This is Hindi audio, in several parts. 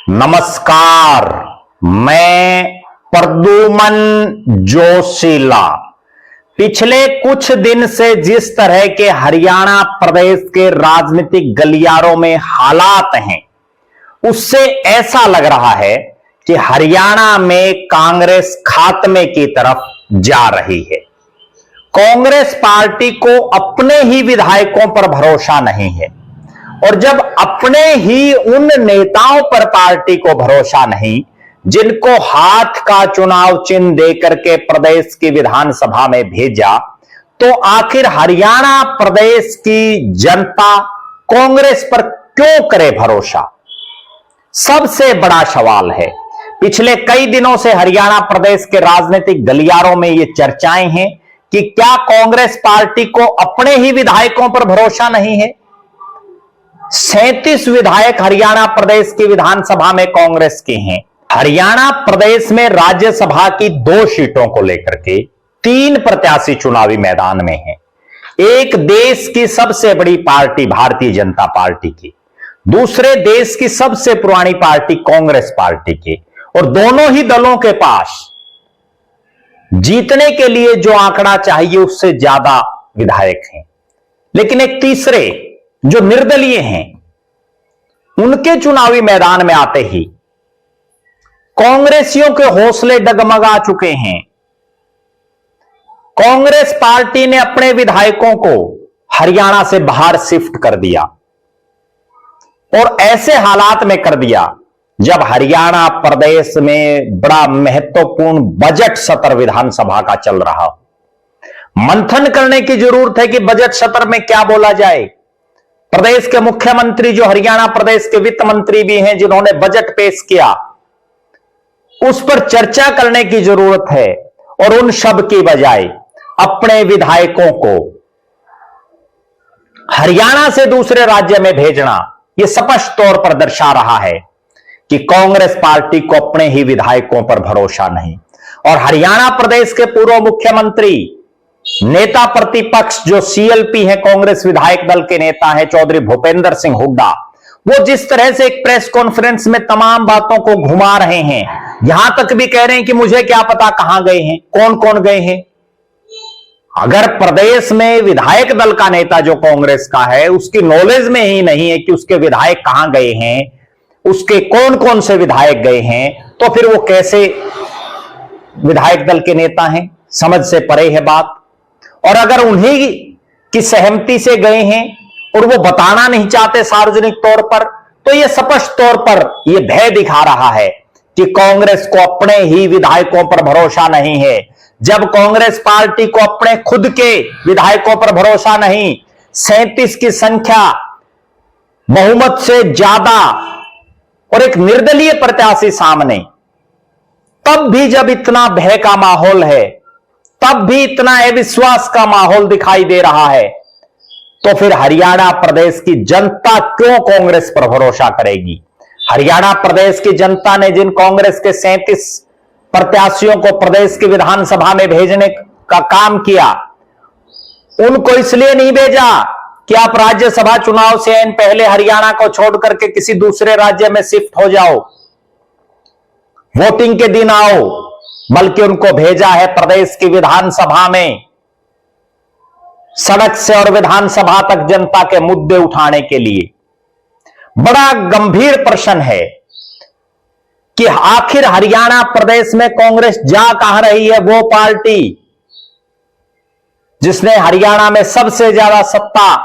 नमस्कार, मैं प्रद्युमन जोशीला। पिछले कुछ दिन से जिस तरह के हरियाणा प्रदेश के राजनीतिक गलियारों में हालात हैं, उससे ऐसा लग रहा है कि हरियाणा में कांग्रेस खात्मे की तरफ जा रही है। कांग्रेस पार्टी को अपने ही विधायकों पर भरोसा नहीं है, और जब अपने ही उन नेताओं पर पार्टी को भरोसा नहीं जिनको हाथ का चुनाव चिन्ह देकर के प्रदेश की विधानसभा में भेजा, तो आखिर हरियाणा प्रदेश की जनता कांग्रेस पर क्यों करे भरोसा? सबसे बड़ा सवाल है। पिछले कई दिनों से हरियाणा प्रदेश के राजनीतिक गलियारों में ये चर्चाएं हैं कि क्या कांग्रेस पार्टी को अपने ही विधायकों पर भरोसा नहीं है। 37 विधायक हरियाणा प्रदेश की विधानसभा में कांग्रेस के हैं। हरियाणा प्रदेश में राज्यसभा की 2 सीटों को लेकर के 3 प्रत्याशी चुनावी मैदान में हैं। एक देश की सबसे बड़ी पार्टी भारतीय जनता पार्टी की, दूसरे देश की सबसे पुरानी पार्टी कांग्रेस पार्टी की, और दोनों ही दलों के पास जीतने के लिए जो आंकड़ा चाहिए उससे ज्यादा विधायक हैं। लेकिन एक तीसरे जो निर्दलीय हैं, उनके चुनावी मैदान में आते ही कांग्रेसियों के हौसले डगमगा चुके हैं। कांग्रेस पार्टी ने अपने विधायकों को हरियाणा से बाहर शिफ्ट कर दिया, और ऐसे हालात में कर दिया जब हरियाणा प्रदेश में बड़ा महत्वपूर्ण बजट सत्र विधानसभा का चल रहा। मंथन करने की जरूरत है कि बजट सत्र में क्या बोला जाए। प्रदेश के मुख्यमंत्री जो हरियाणा प्रदेश के वित्त मंत्री भी हैं, जिन्होंने बजट पेश किया, उस पर चर्चा करने की जरूरत है। और उन सब की बजाय अपने विधायकों को हरियाणा से दूसरे राज्य में भेजना, यह स्पष्ट तौर पर दर्शा रहा है कि कांग्रेस पार्टी को अपने ही विधायकों पर भरोसा नहीं। और हरियाणा प्रदेश के पूर्व मुख्यमंत्री, नेता प्रतिपक्ष जो सीएलपी है, कांग्रेस विधायक दल के नेता हैं, चौधरी भूपेंद्र सिंह हुड्डा, वो जिस तरह से एक प्रेस कॉन्फ्रेंस में तमाम बातों को घुमा रहे हैं, यहां तक भी कह रहे हैं कि मुझे क्या पता कहां गए हैं, कौन कौन गए हैं। अगर प्रदेश में विधायक दल का नेता जो कांग्रेस का है, उसकी नॉलेज में ही नहीं है कि उसके विधायक कहां गए हैं, उसके कौन कौन से विधायक गए हैं, तो फिर वो कैसे विधायक दल के नेता हैं? समझ से परे है बात। और अगर उन्हीं की सहमति से गए हैं और वो बताना नहीं चाहते सार्वजनिक तौर पर, तो ये स्पष्ट तौर पर ये भय दिखा रहा है कि कांग्रेस को अपने ही विधायकों पर भरोसा नहीं है। जब कांग्रेस पार्टी को अपने खुद के विधायकों पर भरोसा नहीं, 37 की संख्या बहुमत से ज्यादा और एक निर्दलीय प्रत्याशी सामने, तब भी जब इतना भय का माहौल है, तब भी इतना अविश्वास का माहौल दिखाई दे रहा है, तो फिर हरियाणा प्रदेश की जनता क्यों कांग्रेस पर भरोसा करेगी? हरियाणा प्रदेश की जनता ने जिन कांग्रेस के 37 प्रत्याशियों को प्रदेश की विधानसभा में भेजने का काम किया, उनको इसलिए नहीं भेजा कि आप राज्यसभा चुनाव से पहले हरियाणा को छोड़ करके किसी दूसरे राज्य में शिफ्ट हो जाओ, वोटिंग के दिन आओ, बल्कि उनको भेजा है प्रदेश की विधानसभा में सड़क से और विधानसभा तक जनता के मुद्दे उठाने के लिए। बड़ा गंभीर प्रश्न है कि आखिर हरियाणा प्रदेश में कांग्रेस जा कहां रही है? वो पार्टी जिसने हरियाणा में सबसे ज्यादा सत्ता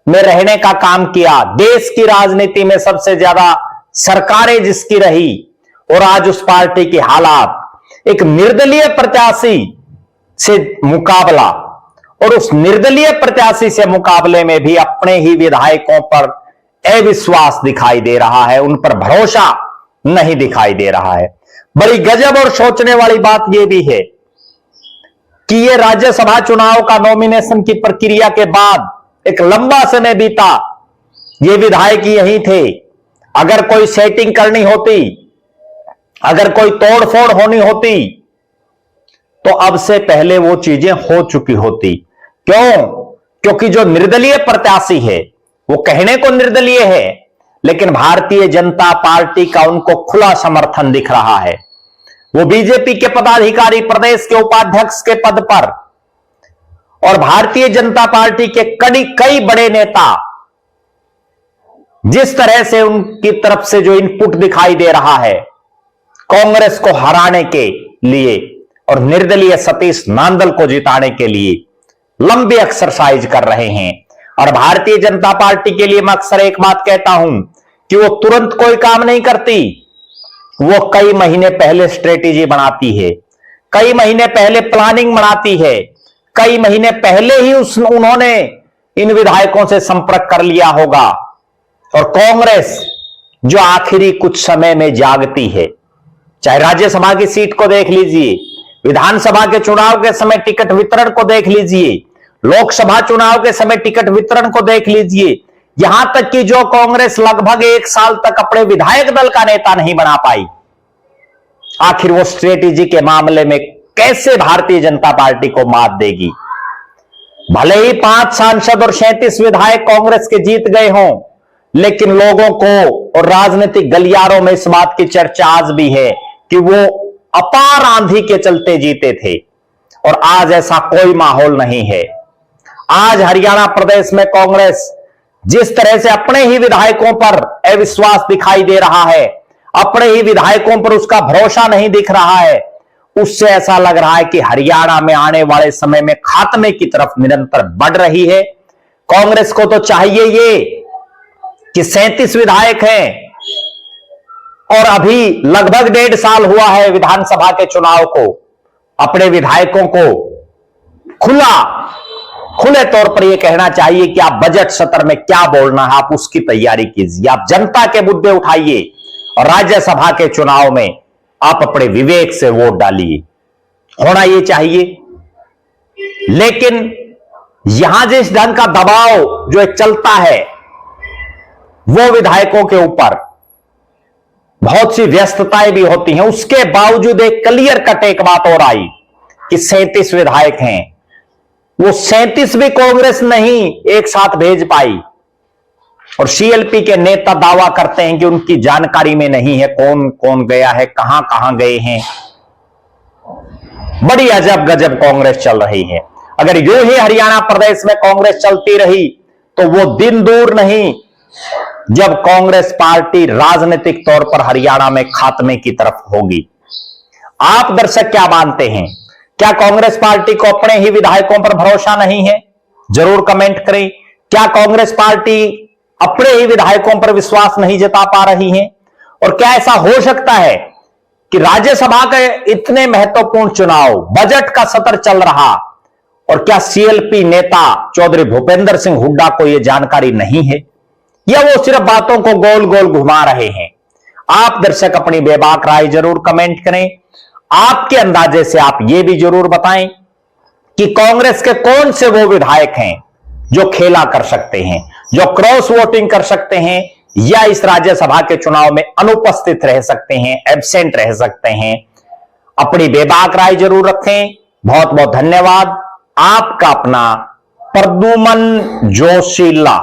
में रहने का काम किया, देश की राजनीति में सबसे ज्यादा सरकारें जिसकी रही, और आज उस पार्टी की हालात, एक निर्दलीय प्रत्याशी से मुकाबला, और उस निर्दलीय प्रत्याशी से मुकाबले में भी अपने ही विधायकों पर अविश्वास दिखाई दे रहा है, उन पर भरोसा नहीं दिखाई दे रहा है। बड़ी गजब और सोचने वाली बात यह भी है कि यह राज्यसभा चुनाव का नॉमिनेशन की प्रक्रिया के बाद एक लंबा समय बीता, ये विधायक यही थे। अगर कोई सेटिंग करनी होती, अगर कोई तोड़फोड़ होनी होती, तो अब से पहले वो चीजें हो चुकी होती। क्यों? क्योंकि जो निर्दलीय प्रत्याशी है, वो कहने को निर्दलीय है, लेकिन भारतीय जनता पार्टी का उनको खुला समर्थन दिख रहा है। वो बीजेपी के पदाधिकारी प्रदेश के उपाध्यक्ष के पद पर और भारतीय जनता पार्टी के कई बड़े नेता जिस तरह से उनकी तरफ से जो इनपुट दिखाई दे रहा है कांग्रेस को हराने के लिए और निर्दलीय सतीश नांदल को जिताने के लिए लंबी एक्सरसाइज कर रहे हैं। और भारतीय जनता पार्टी के लिए मैं अक्सर एक बात कहता हूं कि वो तुरंत कोई काम नहीं करती, वो कई महीने पहले स्ट्रेटेजी बनाती है, कई महीने पहले प्लानिंग बनाती है, कई महीने पहले ही उन्होंने इन विधायकों से संपर्क कर लिया होगा। और कांग्रेस जो आखिरी कुछ समय में जागती है, चाहे राज्यसभा की सीट को देख लीजिए, विधानसभा के चुनाव के समय टिकट वितरण को देख लीजिए, लोकसभा चुनाव के समय टिकट वितरण को देख लीजिए, यहां तक कि जो कांग्रेस लगभग 1 साल तक अपने विधायक दल का नेता नहीं बना पाई, आखिर वो स्ट्रेटेजी के मामले में कैसे भारतीय जनता पार्टी को मात देगी। भले ही 5 सांसद और 37 विधायक कांग्रेस के जीत गए हों, लेकिन लोगों को और राजनीतिक गलियारों में इस बात की चर्चा आज भी है कि वो अपार आंधी के चलते जीते थे। और आज ऐसा कोई माहौल नहीं है। आज हरियाणा प्रदेश में कांग्रेस जिस तरह से अपने ही विधायकों पर अविश्वास दिखाई दे रहा है, अपने ही विधायकों पर उसका भरोसा नहीं दिख रहा है, उससे ऐसा लग रहा है कि हरियाणा में आने वाले समय में खात्मे की तरफ निरंतर बढ़ रही है। कांग्रेस को तो चाहिए ये कि 37 विधायक हैं और अभी लगभग 1.5 साल हुआ है विधानसभा के चुनाव को, अपने विधायकों को खुले तौर पर यह कहना चाहिए कि आप बजट सत्र में क्या बोलना है, आप उसकी तैयारी कीजिए, आप जनता के मुद्दे उठाइए और राज्यसभा के चुनाव में आप अपने विवेक से वोट डालिए, होना यह चाहिए। लेकिन यहां जिस ढंग का दबाव जो एक चलता है वो विधायकों के ऊपर, बहुत सी व्यस्तताएं भी होती हैं, उसके बावजूद एक क्लियर कट एक बात और आई कि 37 विधायक हैं, वो 37 भी कांग्रेस नहीं एक साथ भेज पाई। और सीएलपी के नेता दावा करते हैं कि उनकी जानकारी में नहीं है कौन कौन गया है, कहां कहां गए हैं। बड़ी अजब गजब कांग्रेस चल रही है। अगर यूं ही हरियाणा प्रदेश में कांग्रेस चलती रही तो वो दिन दूर नहीं जब कांग्रेस पार्टी राजनीतिक तौर पर हरियाणा में खात्मे की तरफ होगी। आप दर्शक क्या मानते हैं? क्या कांग्रेस पार्टी को अपने ही विधायकों पर भरोसा नहीं है? जरूर कमेंट करें। क्या कांग्रेस पार्टी अपने ही विधायकों पर विश्वास नहीं जता पा रही है? और क्या ऐसा हो सकता है कि राज्यसभा के इतने महत्वपूर्ण चुनाव, बजट का सत्र चल रहा, और क्या सीएलपी नेता चौधरी भूपेंद्र सिंह हुड्डा को यह जानकारी नहीं है, या वो सिर्फ बातों को गोल गोल घुमा रहे हैं? आप दर्शक अपनी बेबाक राय जरूर कमेंट करें। आपके अंदाजे से आप ये भी जरूर बताएं कि कांग्रेस के कौन से वो विधायक हैं जो खेला कर सकते हैं, जो क्रॉस वोटिंग कर सकते हैं, या इस राज्यसभा के चुनाव में अनुपस्थित रह सकते हैं, एब्सेंट रह सकते हैं। अपनी बेबाक राय जरूर रखें। बहुत बहुत धन्यवाद। आपका अपना प्रद्युमन जोशीला।